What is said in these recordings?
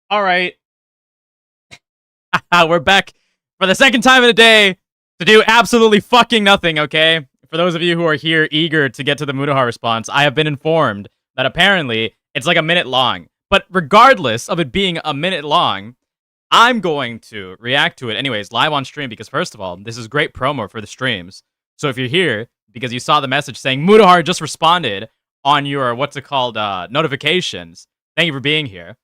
All right. We're back for the second time in a day to do absolutely fucking nothing, okay? For those of you who are here eager to get to the Mutahar response, I have been informed that apparently it's like a minute long. But regardless of it being a minute long, I'm going to react to it anyways, live on stream, because first of all, this is great promo for the streams. So if you're here because you saw the message saying Mutahar just responded on your, notifications, thank you for being here.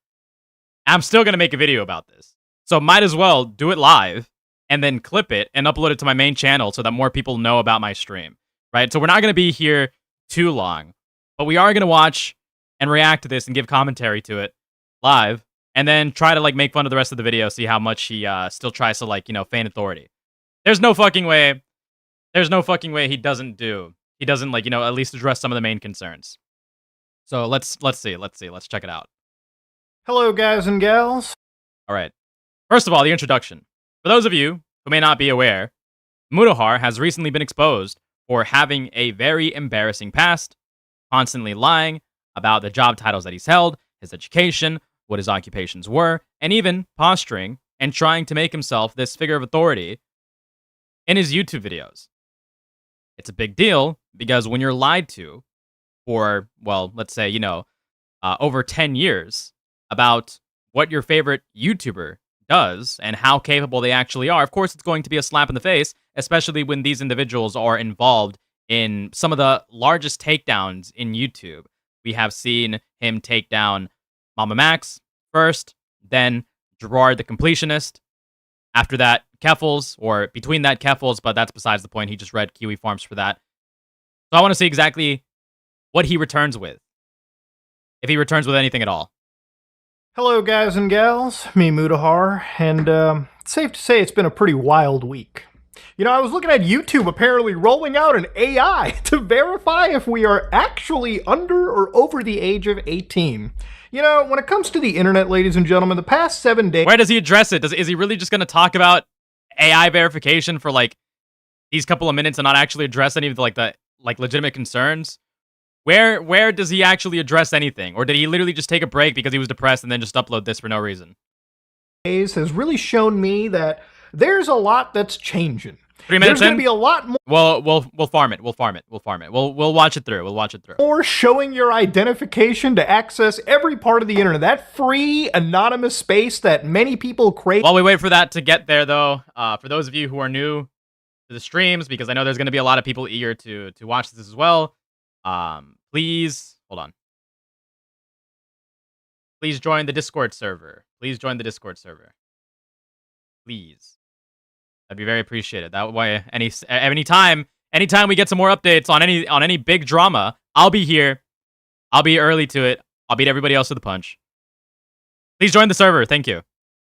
I'm still going to make a video about this. So might as well do it live and then clip it and upload it to my main channel so that more people know about my stream, right? So we're not going to be here too long, but we are going to watch and react to this and give commentary to it live and then try to like make fun of the rest of the video, see how much he still tries to like, feign authority. There's no fucking way he doesn't like, at least address some of the main concerns. So let's see. Let's check it out. Hello, guys and gals. All right. First of all, the introduction. For those of you who may not be aware, Mutahar has recently been exposed for having a very embarrassing past, constantly lying about the job titles that he's held, his education, what his occupations were, and even posturing and trying to make himself this figure of authority in his YouTube videos. It's a big deal because when you're lied to for, well, let's say, over 10 years about what your favorite YouTuber does and how capable they actually are, of course, it's going to be a slap in the face, especially when these individuals are involved in some of the largest takedowns in YouTube. We have seen him take down Mama Max first, then Gerard the Completionist. After that, Keffels, or between that, Keffels, but that's besides the point. He just read Kiwi Farms for that. So I want to see exactly what he returns with, if he returns with anything at all. Hello, guys and gals. Me, Mutahar, and it's safe to say it's been a pretty wild week. I was looking at YouTube apparently rolling out an AI to verify if we are actually under or over the age of 18. When it comes to the internet, ladies and gentlemen, the past 7 days... Where does he address it? Is he really just going to talk about AI verification for, like, these couple of minutes and not actually address any of the legitimate concerns? Where does he actually address anything? Or did he literally just take a break because he was depressed and then just upload this for no reason? ...has really shown me that there's a lot that's changing. 3 minutes There's going to be a lot more... Well, we'll farm it. We'll watch it through. More showing your identification to access every part of the internet. That free, anonymous space that many people crave. While we wait for that to get there, though, for those of you who are new to the streams, because I know there's going to be a lot of people eager to watch this as well, please, hold on. Please join the Discord server. Please. That'd be very appreciated. That way, anytime we get some more updates on any big drama, I'll be here. I'll be early to it. I'll beat everybody else to the punch. Please join the server. Thank you.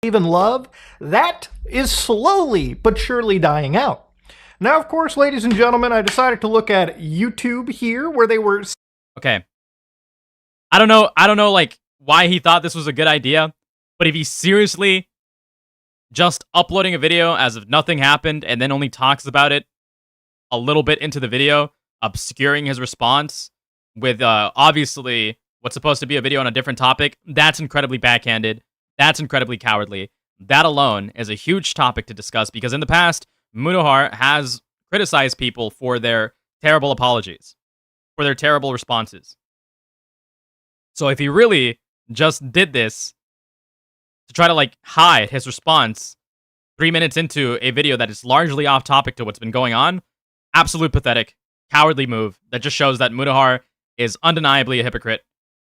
Even love, that is slowly but surely dying out. Now, of course, ladies and gentlemen, I decided to look at YouTube here, where they were... Okay. I don't know, like, why he thought this was a good idea, but if he seriously just uploading a video as if nothing happened and then only talks about it a little bit into the video, obscuring his response with obviously what's supposed to be a video on a different topic, that's incredibly backhanded. That's incredibly cowardly. That alone is a huge topic to discuss because in the past, Mutahar has criticized people for their terrible apologies, for their terrible responses. So if he really just did this to try to, like, hide his response 3 minutes into a video that is largely off topic to what's been going on, absolute pathetic, cowardly move that just shows that Mutahar is undeniably a hypocrite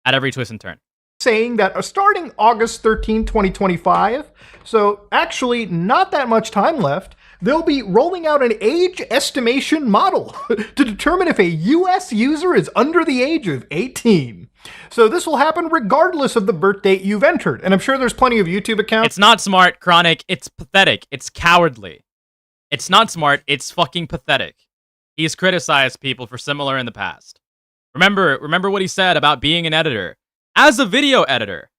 at every twist and turn. Saying that starting August 13, 2025, so actually not that much time left, they'll be rolling out an age estimation model to determine if a US user is under the age of 18. So this will happen regardless of the birth date you've entered. And I'm sure there's plenty of YouTube accounts. It's not smart, Chronic. It's pathetic. It's cowardly. It's not smart. It's fucking pathetic. He's criticized people for similar in the past. Remember what he said about being an editor. As a video editor,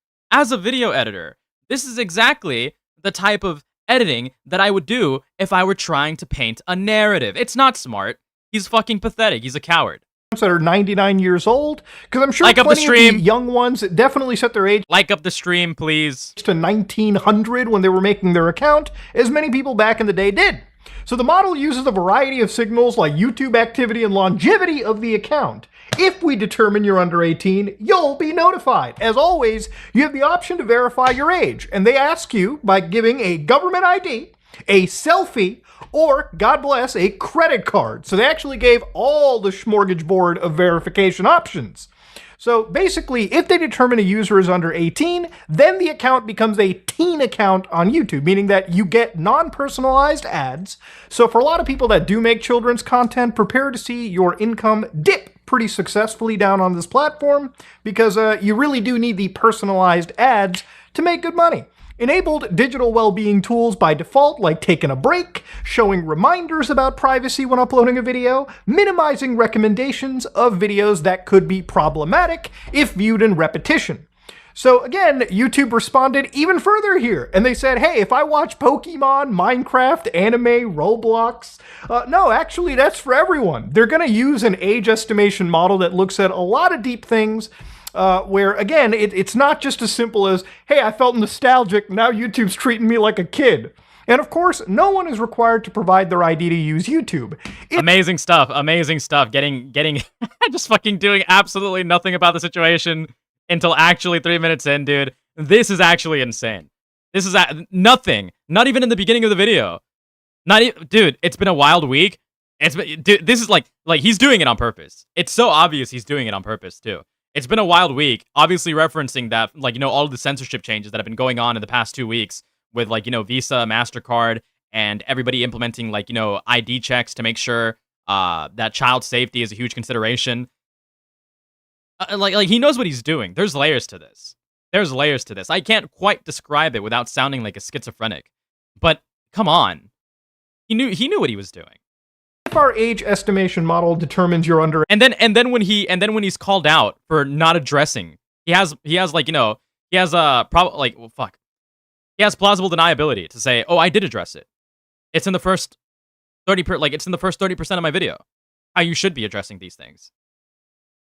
this is exactly the type of editing that I would do if I were trying to paint a narrative. It's not smart. He's fucking pathetic. He's a coward. that are 99 years old, because I'm sure Like up the plenty of stream. the young ones definitely set their age Like up the stream, please. to 1900 when they were making their account, as many people back in the day did. So the model uses a variety of signals like YouTube activity and longevity of the account. If we determine you're under 18, you'll be notified. As always, you have the option to verify your age, and they ask you by giving a government ID, a selfie, or, God bless, a credit card. So they actually gave all the smorgasbord of verification options. So basically, if they determine a user is under 18, then the account becomes a teen account on YouTube, meaning that you get non-personalized ads. So for a lot of people that do make children's content, prepare to see your income dip pretty successfully down on this platform, because you really do need the personalized ads to make good money. Enabled digital well-being tools by default, like taking a break, showing reminders about privacy when uploading a video, minimizing recommendations of videos that could be problematic if viewed in repetition. So again, YouTube responded even further here, and they said, hey, if I watch Pokemon, Minecraft, anime, Roblox, no, actually that's for everyone. They're gonna use an age estimation model that looks at a lot of deep things, where, again, it's not just as simple as, hey, I felt nostalgic, now YouTube's treating me like a kid. And of course, no one is required to provide their ID to use YouTube. Amazing stuff, amazing stuff. Getting, just fucking doing absolutely nothing about the situation until actually 3 minutes in, dude. This is actually insane. This is nothing, not even in the beginning of the video. Dude, it's been a wild week. Dude, this is like he's doing it on purpose. It's so obvious he's doing it on purpose, too. It's been a wild week, obviously referencing that, all of the censorship changes that have been going on in the past 2 weeks with, Visa, MasterCard, and everybody implementing, ID checks to make sure that child safety is a huge consideration. He knows what he's doing. There's layers to this. I can't quite describe it without sounding like a schizophrenic. But, come on. He knew what he was doing. If our age estimation model determines you're under, and then when he's called out for not addressing, he has plausible deniability to say, oh, I did address it. It's in the first 30% of my video. How you should be addressing these things.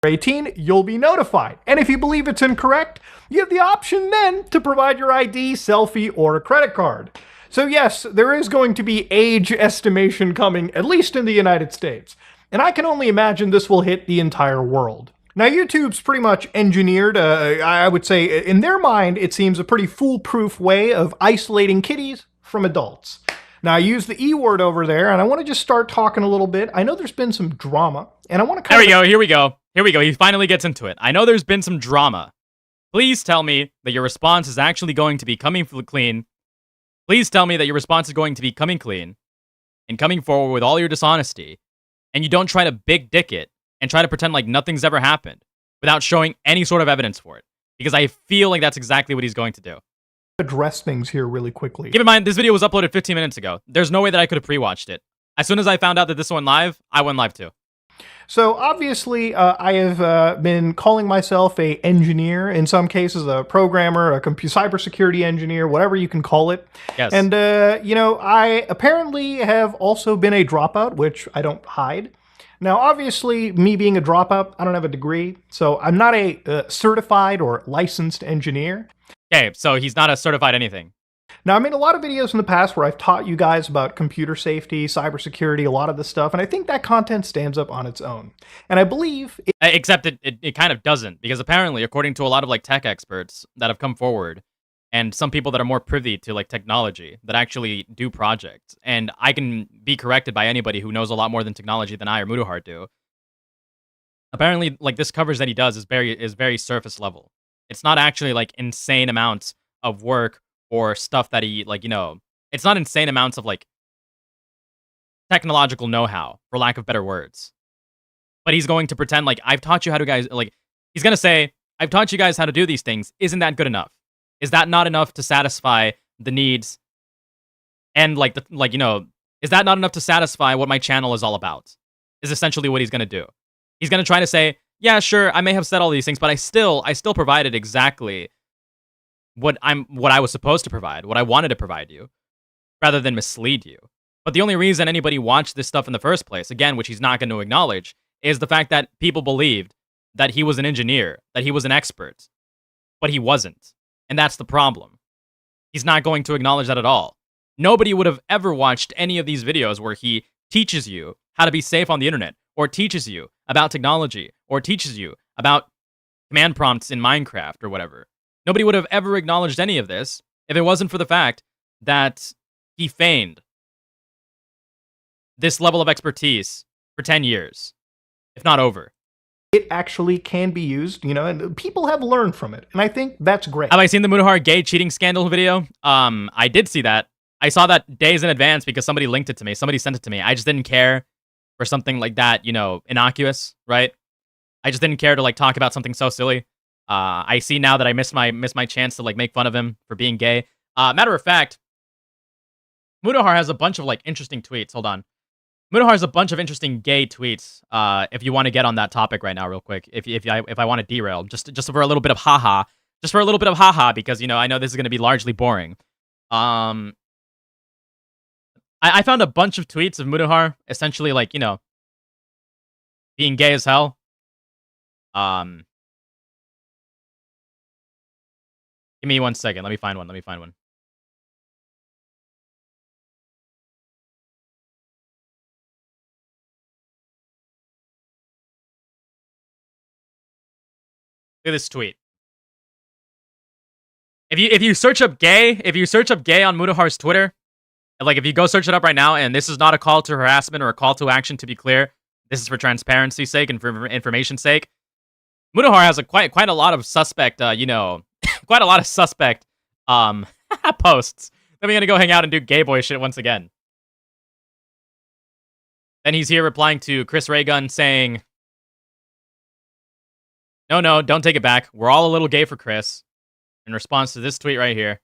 18, you'll be notified. And if you believe it's incorrect, you have the option then to provide your ID, selfie, or a credit card. So yes, there is going to be age estimation coming, at least in the United States. And I can only imagine this will hit the entire world. Now, YouTube's pretty much engineered, I would say, in their mind, it seems a pretty foolproof way of isolating kiddies from adults. Now, I use the E word over there, and I want to just start talking a little bit. I know there's been some drama, and I want to Here we go. He finally gets into it. I know there's been some drama. Please tell me that your response is actually going to be coming clean. Please tell me that your response is going to be coming clean and coming forward with all your dishonesty, and you don't try to big dick it and try to pretend like nothing's ever happened without showing any sort of evidence for it. Because I feel like that's exactly what he's going to do. Address things here really quickly. Keep in mind, this video was uploaded 15 minutes ago. There's no way that I could have pre-watched it. As soon as I found out that this went live, I went live too. So obviously, I have been calling myself a engineer, in some cases a programmer, a cybersecurity engineer, whatever you can call it. Yes. And, I apparently have also been a dropout, which I don't hide. Now, obviously, me being a dropout, I don't have a degree, so I'm not a certified or licensed engineer. Okay, so he's not a certified anything. Now, I made a lot of videos in the past where I've taught you guys about computer safety, cybersecurity, a lot of this stuff, and I think that content stands up on its own. And I believe... Except it kind of doesn't, because apparently, according to a lot of tech experts that have come forward, and some people that are more privy to technology, that actually do projects, and I can be corrected by anybody who knows a lot more than technology than I or Mutahar do, apparently, this coverage that he does is very surface level. It's not actually, insane amounts of work or stuff that he, it's not insane amounts of, technological know-how, for lack of better words. But he's going to pretend I've taught you how to he's going to say, I've taught you guys how to do these things. Isn't that good enough? Is that not enough to satisfy the needs? And, is that not enough to satisfy what my channel is all about? Is essentially what he's going to do. He's going to try to say, yeah, sure, I may have said all these things, but I still provided exactly what I was supposed to provide, what I wanted to provide you, rather than mislead you. But the only reason anybody watched this stuff in the first place, again, which he's not going to acknowledge, is the fact that people believed that he was an engineer, that he was an expert, but he wasn't. And that's the problem. He's not going to acknowledge that at all. Nobody would have ever watched any of these videos where he teaches you how to be safe on the internet, or teaches you about technology, or teaches you about command prompts in Minecraft or whatever. Nobody would have ever acknowledged any of this if it wasn't for the fact that he feigned this level of expertise for 10 years, if not over. It actually can be used, and people have learned from it. And I think that's great. Have I seen the Mutahar gay cheating scandal video? I did see that. I saw that days in advance because somebody linked it to me. Somebody sent it to me. I just didn't care for something like that, innocuous, right? I just didn't care to talk about something so silly. I see now that I missed my chance to make fun of him for being gay. Matter of fact, Mutahar has a bunch of interesting tweets. Hold on. Mutahar has a bunch of interesting gay tweets. If you want to get on that topic right now, real quick, if I want to derail, just for a little bit of haha, because I know this is going to be largely boring. I found a bunch of tweets of Mutahar essentially being gay as hell. Give me 1 second. Let me find one. Look at this tweet. If you search up gay on Mutahar's Twitter, if you go search it up right now, and this is not a call to harassment or a call to action, to be clear, this is for transparency's sake and for information's sake. Mutahar has quite a lot of suspect, quite a lot of suspect posts. Then we're gonna go hang out and do gay boy shit once again. Then he's here replying to Chris Raygun saying, No, don't take it back. We're all a little gay for Chris. In response to this tweet right here.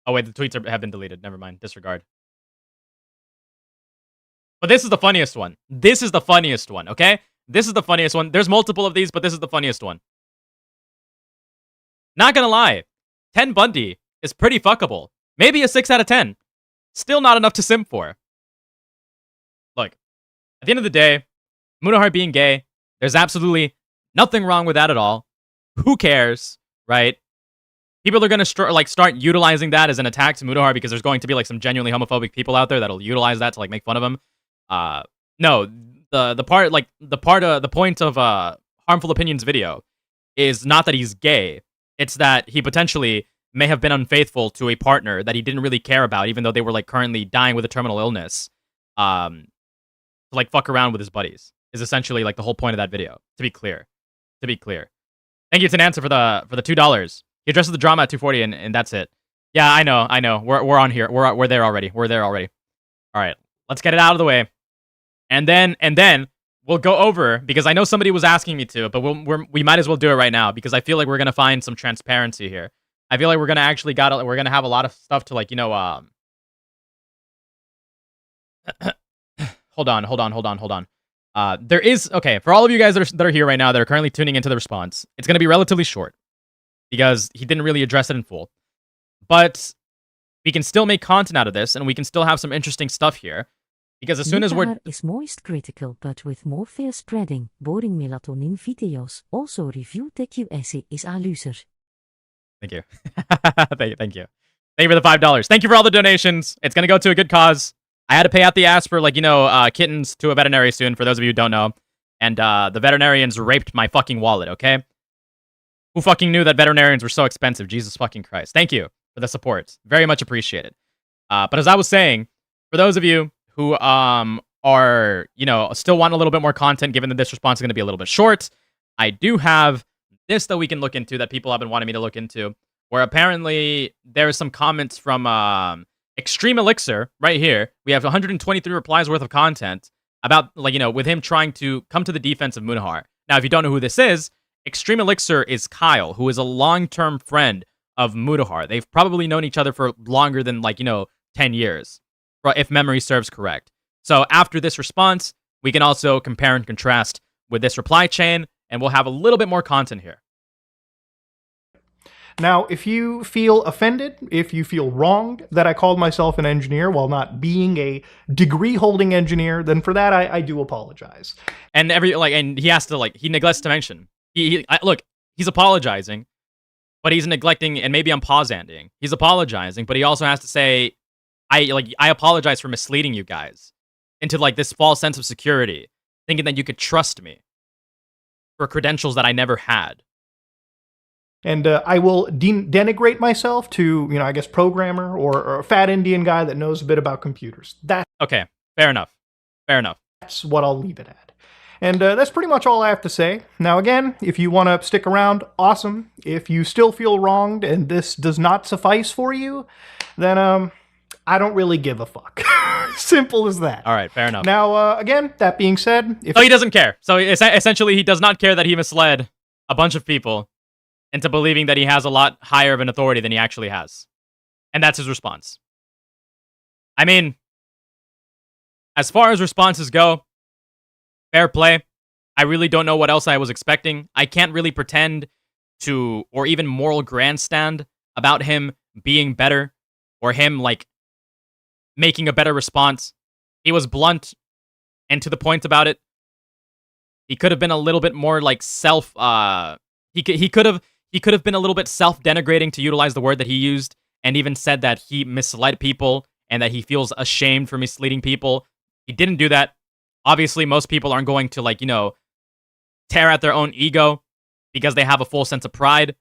Oh, wait, the tweets have been deleted. Never mind. Disregard. But this is the funniest one. Okay? This is the funniest one. There's multiple of these, but this is the funniest one. Not gonna lie. Ted Bundy is pretty fuckable. Maybe a 6 out of 10. Still not enough to simp for. Look, at the end of the day, Mutahar being gay, there's absolutely nothing wrong with that at all. Who cares, right? People are going to start utilizing that as an attack to Mutahar because there's going to be some genuinely homophobic people out there that'll utilize that to make fun of him. No, the point of Harmful Opinions video is not that he's gay. It's that he potentially may have been unfaithful to a partner that he didn't really care about, even though they were currently dying with a terminal illness. To fuck around with his buddies is essentially the whole point of that video. To be clear. Thank you, Tenanza, for the $2. He addresses the drama at 240, and that's it. Yeah, I know. We're on here. We're there already. All right, let's get it out of the way, and then we'll go over, because I know somebody was asking me to, but we might as well do it right now because I feel like we're gonna find some transparency here. I feel like we're gonna have a lot of stuff to Hold on. There is, okay, for all of you guys that are here right now that are currently tuning into the response, it's going to be relatively short because he didn't really address it in full. But we can still make content out of this, and we can still have some interesting stuff here. Because as soon as we're... is moist critical, but with more fear spreading, boring melatonin videos. Also review TQS is a loser. Thank you. Thank you. Thank you for the $5. Thank you for all the donations. It's going to go to a good cause. I had to pay out the ass for, kittens to a veterinary soon, for those of you who don't know. And the veterinarians raped my fucking wallet, okay? Who fucking knew that veterinarians were so expensive? Jesus fucking Christ. Thank you for the support. Very much appreciated. But as I was saying, for those of you who are, still want a little bit more content, given that this response is going to be a little bit short, I do have this that we can look into that people have been wanting me to look into, where apparently there is some comments from Extreme Elixir right here. We have 123 replies worth of content about, with him trying to come to the defense of Mutahar. Now, if you don't know who this is, Extreme Elixir is Kyle, who is a long-term friend of Mutahar. They've probably known each other for longer than, 10 years, if memory serves correct. So after this response, we can also compare and contrast with this reply chain, and we'll have a little bit more content here. Now, if you feel offended, if you feel wronged that I called myself an engineer while not being a degree-holding engineer, then for that I do apologize. And and he has to he neglects to mention. Look, he's apologizing, but he's neglecting, and maybe I'm pause-ending. He's apologizing, but he also has to say, I apologize for misleading you guys into this false sense of security, thinking that you could trust me for credentials that I never had. And I will denigrate myself to, I guess, programmer or a fat Indian guy that knows a bit about computers. Okay, fair enough. Fair enough. That's what I'll leave it at. And that's pretty much all I have to say. Now, again, if you want to stick around, awesome. If you still feel wronged and this does not suffice for you, then I don't really give a fuck. Simple as that. All right, fair enough. Now, again, that being said... So he doesn't care. So essentially, he does not care that he misled a bunch of people into believing that he has a lot higher of an authority than he actually has. And that's his response. I mean, as far as responses go, fair play. I really don't know what else I was expecting. I can't really pretend to, or even moral grandstand about him being better, or him, making a better response. He was blunt and to the point about it. He could have been a little bit more, he could have been a little bit self-denigrating, to utilize the word that he used, and even said that he misled people and that he feels ashamed for misleading people. He didn't do that. Obviously, most people aren't going to, tear at their own ego because they have a full sense of pride.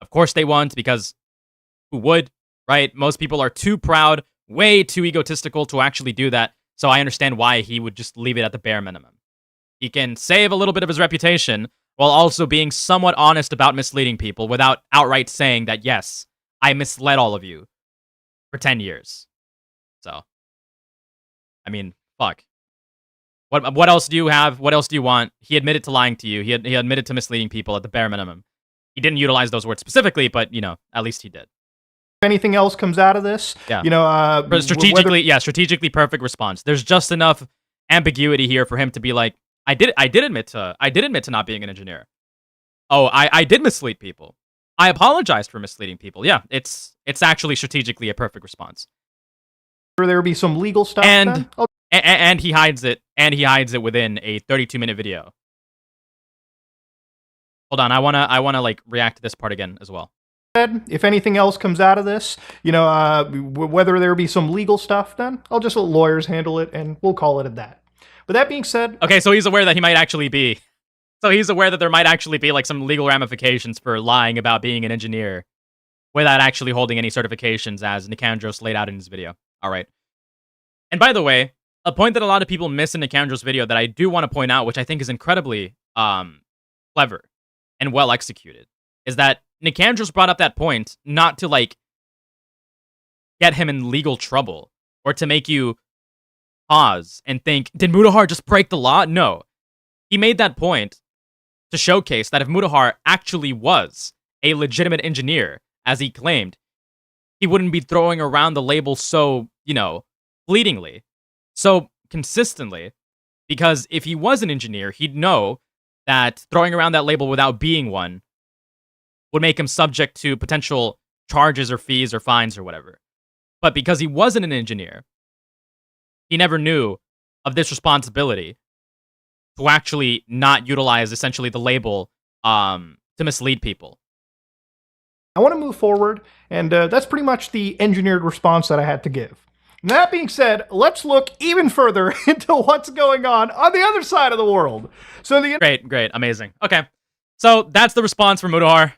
Of course they won't, because who would, right? Most people are too proud, way too egotistical to actually do that, so I understand why he would just leave it at the bare minimum. He can save a little bit of his reputation while also being somewhat honest about misleading people without outright saying that, yes, I misled all of you for 10 years. So, I mean, fuck. What else do you have? What else do you want? He admitted to lying to you. He admitted to misleading people at the bare minimum. He didn't utilize those words specifically, but, at least he did. If anything else comes out of this, but strategically perfect response. There's just enough ambiguity here for him to be like, I did admit to not being an engineer. Oh, I did mislead people. I apologized for misleading people. Yeah, it's actually strategically a perfect response. There be some legal stuff, and he hides it. And he hides it within a 32-minute video. Hold on, I wanna react to this part again as well. If anything else comes out of this, whether there be some legal stuff, then I'll just let lawyers handle it, and we'll call it at that. But that being said... Okay, so he's aware that he might actually be... So he's aware that there might actually be, some legal ramifications for lying about being an engineer without actually holding any certifications, as Nicandros laid out in his video. All right. And by the way, a point that a lot of people miss in Nicandros' video that I do want to point out, which I think is incredibly clever and well executed, is that Nicandros brought up that point not to, get him in legal trouble or to make you pause and think, did Mutahar just break the law? No. He made that point to showcase that if Mutahar actually was a legitimate engineer, as he claimed, he wouldn't be throwing around the label so, fleetingly, so consistently, because if he was an engineer, he'd know that throwing around that label without being one would make him subject to potential charges or fees or fines or whatever. But because he wasn't an engineer, he never knew of this responsibility to actually not utilize, essentially, the label to mislead people. I want to move forward, and that's pretty much the engineered response that I had to give. That being said, let's look even further into what's going on the other side of the world. So Great, amazing. Okay, so that's the response from Mutahar.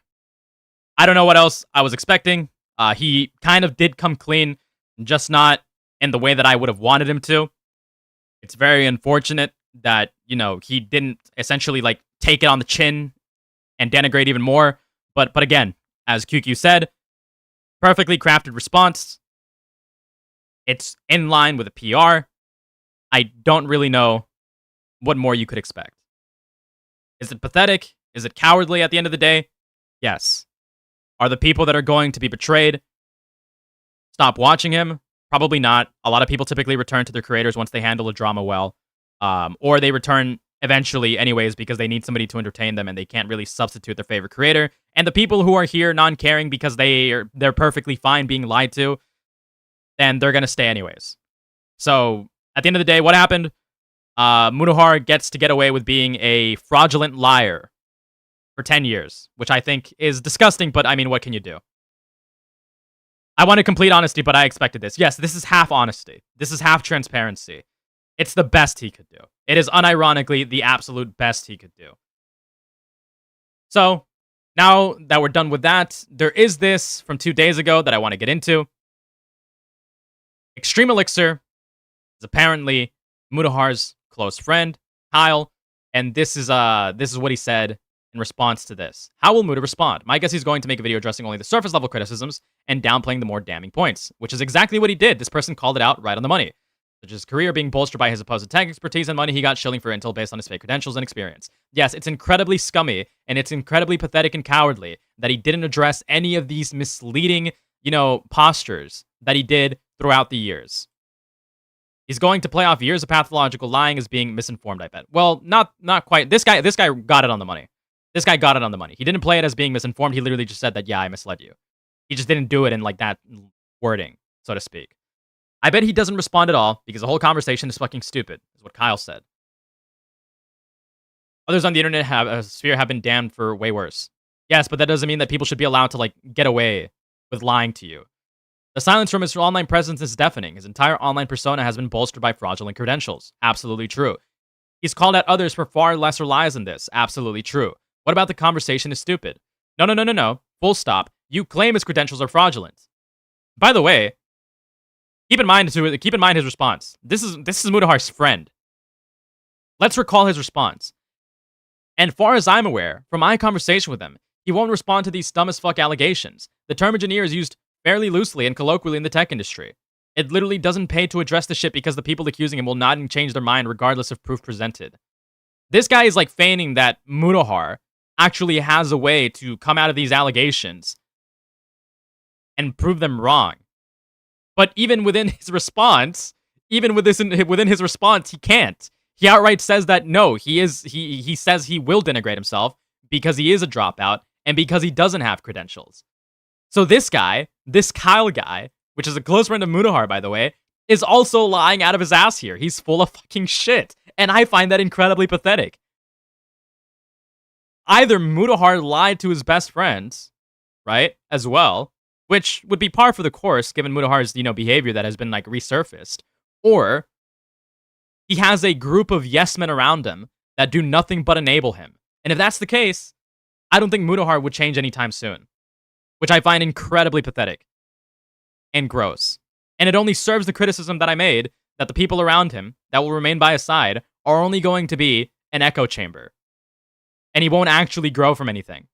I don't know what else I was expecting. He kind of did come clean, just not in the way that I would have wanted him to. It's very unfortunate that, he didn't essentially, take it on the chin and denigrate even more. But again, as QQ said, perfectly crafted response. It's in line with a PR. I don't really know what more you could expect. Is it pathetic? Is it cowardly at the end of the day? Yes. Are the people that are going to be betrayed stop watching him? Probably not. A lot of people typically return to their creators once they handle a drama well. Or they return eventually anyways because they need somebody to entertain them and they can't really substitute their favorite creator. And the people who are here non-caring because they're perfectly fine being lied to, then they're going to stay anyways. So, at the end of the day, what happened? Mutahar gets to get away with being a fraudulent liar for 10 years, which I think is disgusting, but I mean, what can you do? I wanted complete honesty, but I expected this. Yes, this is half honesty. This is half transparency. It's the best he could do. It is unironically the absolute best he could do. So, now that we're done with that, there is this from 2 days ago that I want to get into. Extreme Elixir is apparently Mutahar's close friend, Kyle, and this is what he said in response to this. How will Muta respond? My guess he's going to make a video addressing only the surface level criticisms and downplaying the more damning points, which is exactly what he did. This person called it out right on the money. Such as his career being bolstered by his supposed tech expertise and money he got shilling for intel based on his fake credentials and experience. Yes, it's incredibly scummy, and it's incredibly pathetic and cowardly that he didn't address any of these misleading, postures that he did throughout the years. He's going to play off years of pathological lying as being misinformed, I bet. Well, not quite. This guy got it on the money. This guy got it on the money. He didn't play it as being misinformed. He literally just said that, yeah, I misled you. He just didn't do it in like that wording, so to speak. I bet he doesn't respond at all because the whole conversation is fucking stupid, is what Kyle said. Others on the internet have been damned for way worse. Yes, but that doesn't mean that people should be allowed to get away with lying to you. The silence from his online presence is deafening. His entire online persona has been bolstered by fraudulent credentials. Absolutely true. He's called out others for far lesser lies than this. Absolutely true. What about the conversation is stupid? No. Full stop. You claim his credentials are fraudulent. By the way, keep in mind his response. This is Mutahar's friend. Let's recall his response. And far as I'm aware, from my conversation with him, he won't respond to these dumb as fuck allegations. The term engineer is used fairly loosely and colloquially in the tech industry. It literally doesn't pay to address the shit because the people accusing him will not change their mind regardless of proof presented. This guy is feigning that Mutahar actually has a way to come out of these allegations and prove them wrong. But even within his response, he can't. He outright says that no, he says he will denigrate himself because he is a dropout and because he doesn't have credentials. So this guy, this Kyle guy, which is a close friend of Mutahar, by the way, is also lying out of his ass here. He's full of fucking shit. And I find that incredibly pathetic. Either Mutahar lied to his best friends, right, as well, which would be par for the course given Mutahar's, behavior that has been, resurfaced, or he has a group of yes men around him that do nothing but enable him. And if that's the case, I don't think Mutahar would change anytime soon, which I find incredibly pathetic and gross. And it only serves the criticism that I made that the people around him that will remain by his side are only going to be an echo chamber. And he won't actually grow from anything.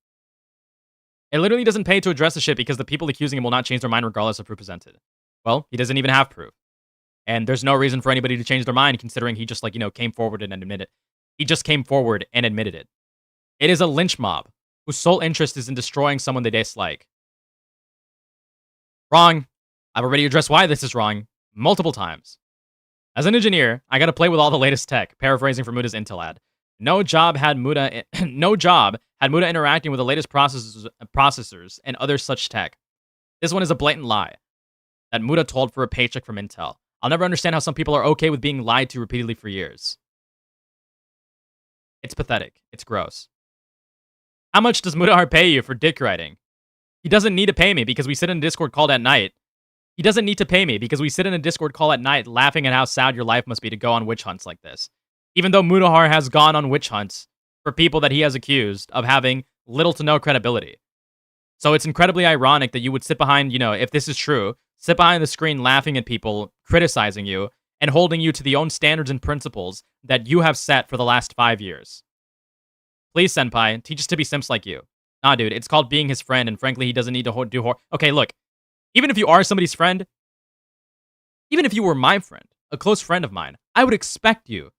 It literally doesn't pay to address the shit because the people accusing him will not change their mind regardless of proof presented. Well, he doesn't even have proof. And there's no reason for anybody to change their mind considering he just, came forward and admitted it. He just came forward and admitted it. It is a lynch mob whose sole interest is in destroying someone they dislike. Wrong. I've already addressed why this is wrong multiple times. As an engineer, I gotta play with all the latest tech, paraphrasing from Muta's Intel ad. No job had Muta interacting with the latest processors and other such tech. This one is a blatant lie that Muta told for a paycheck from Intel. I'll never understand how some people are okay with being lied to repeatedly for years. It's pathetic. It's gross. How much does Mutahar pay you for dick writing? He doesn't need to pay me because we sit in a Discord call at night. He doesn't need to pay me because we sit in a Discord call at night laughing at how sad your life must be to go on witch hunts like this. Even though Mutahar has gone on witch hunts for people that he has accused of having little to no credibility. So it's incredibly ironic that you would sit behind, if this is true, sit behind the screen laughing at people, criticizing you, and holding you to the own standards and principles that you have set for the last 5 years. Please, senpai, teach us to be simps like you. Nah, dude, it's called being his friend, and frankly, he doesn't need to do Okay, look, even if you are somebody's friend, even if you were my friend, a close friend of mine, I would expect you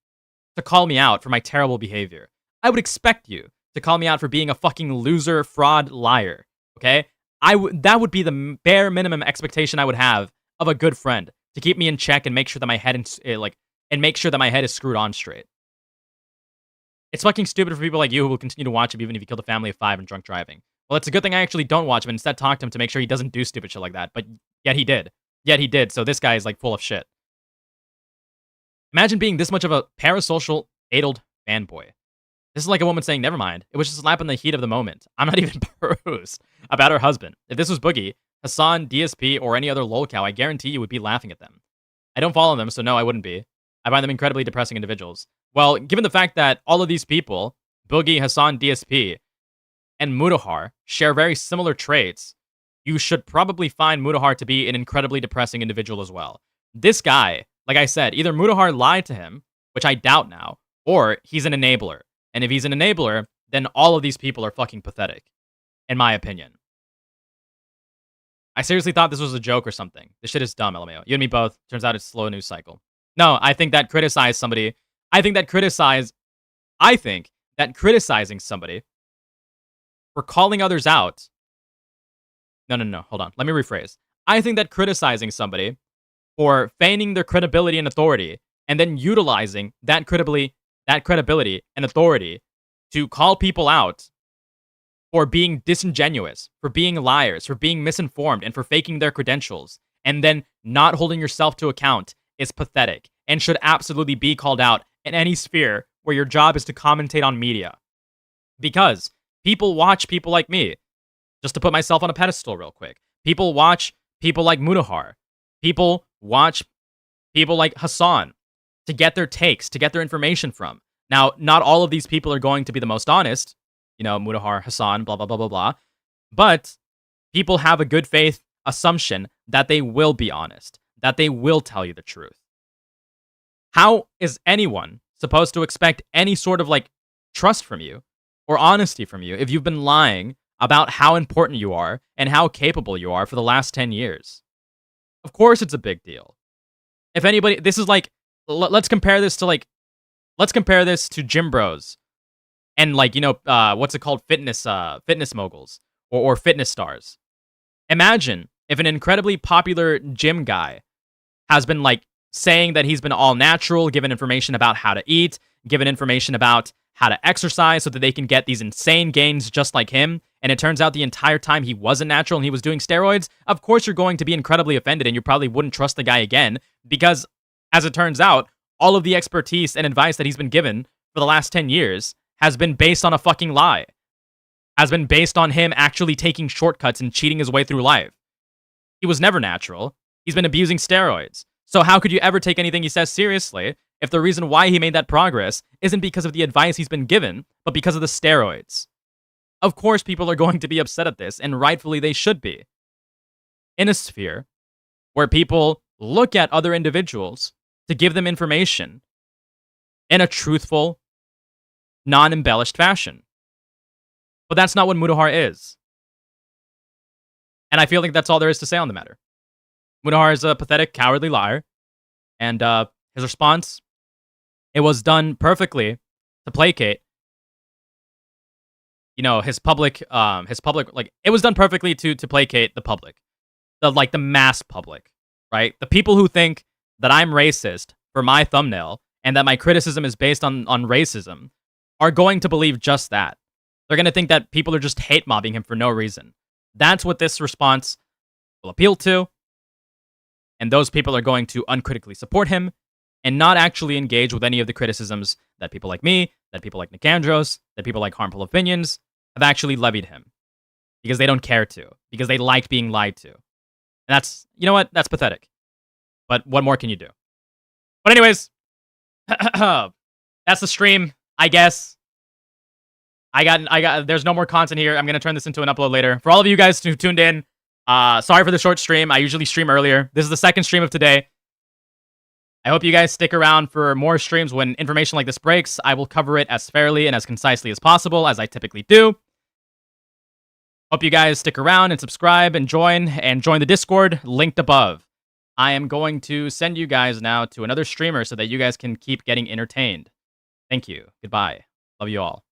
to call me out for my terrible behavior. I would expect you to call me out for being a fucking loser, fraud, liar, okay? That would be the bare minimum expectation I would have of a good friend to keep me in check and make sure that my head is screwed on straight. It's fucking stupid for people like you who will continue to watch him even if he killed a family of 5 and drunk driving. Well, it's a good thing I actually don't watch him and instead talk to him to make sure he doesn't do stupid shit like that. But yet he did. Yet he did. So this guy is like full of shit. Imagine being this much of a parasocial, addled fanboy. This is like a woman saying, never mind. It was just a slap in the heat of the moment. I'm not even bruised about her husband. If this was Boogie, Hassan, DSP, or any other lolcow, I guarantee you would be laughing at them. I don't follow them, so no, I wouldn't be. I find them incredibly depressing individuals. Well, given the fact that all of these people, Boogie, Hassan, DSP, and Mutahar, share very similar traits, you should probably find Mutahar to be an incredibly depressing individual as well. This guy, like I said, either Mutahar lied to him, which I doubt now, or he's an enabler. And if he's an enabler, then all of these people are fucking pathetic, in my opinion. I seriously thought this was a joke or something. This shit is dumb, LMAO. You and me both. Turns out it's slow news cycle. No, I think that criticizing somebody for calling others out. No. Hold on. Let me rephrase. I think that criticizing somebody for feigning their credibility and authority and then utilizing that credibility and authority to call people out for being disingenuous, for being liars, for being misinformed, and for faking their credentials, and then not holding yourself to account is pathetic and should absolutely be called out in any sphere where your job is to commentate on media. Because people watch people like me, just to put myself on a pedestal real quick. People watch people like Mutahar. People watch people like Hassan to get their takes, to get their information from. Now, not all of these people are going to be the most honest. Mutahar, Hassan, blah, blah, blah, blah, blah. But people have a good faith assumption that they will be honest, that they will tell you the truth. How is anyone supposed to expect any sort of trust from you or honesty from you if you've been lying about how important you are and how capable you are for the last 10 years? Of course it's a big deal. If anybody, this is let's compare this to gym bros and what's it called? Fitness moguls or fitness stars. Imagine if an incredibly popular gym guy has been saying that he's been all natural, given information about how to eat, given information about how to exercise so that they can get these insane gains just like him. And it turns out the entire time he wasn't natural and he was doing steroids. Of course, you're going to be incredibly offended and you probably wouldn't trust the guy again because, as it turns out, all of the expertise and advice that he's been given for the last 10 years has been based on a fucking lie. Has been based on him actually taking shortcuts and cheating his way through life. He was never natural. He's been abusing steroids. So how could you ever take anything he says seriously if the reason why he made that progress isn't because of the advice he's been given, but because of the steroids? Of course people are going to be upset at this, and rightfully they should be. In a sphere where people look at other individuals to give them information in a truthful, non-embellished fashion. But that's not what Mutahar is. And I feel like that's all there is to say on the matter. Mutahar is a pathetic, cowardly liar. And his response, it was done perfectly to placate, his public, it was done perfectly to placate the public. The mass public, right? The people who think that I'm racist for my thumbnail and that my criticism is based on racism are going to believe just that. They're going to think that people are just hate mobbing him for no reason. That's what this response will appeal to. And those people are going to uncritically support him and not actually engage with any of the criticisms that people like me, that people like Nicandros, that people like Harmful Opinions have actually levied him. Because they don't care to. Because they like being lied to. And that's, you know what? That's pathetic. But what more can you do? But anyways, that's the stream, I guess. There's no more content here. I'm going to turn this into an upload later. For all of you guys who tuned in, sorry for the short stream. I usually stream earlier. This is the second stream of today. I hope you guys stick around for more streams when information like this breaks. I will cover it as fairly and as concisely as possible, as I typically do. Hope you guys stick around and subscribe and join the Discord linked above. I am going to send you guys now to another streamer so that you guys can keep getting entertained. Thank you. Goodbye. Love you all.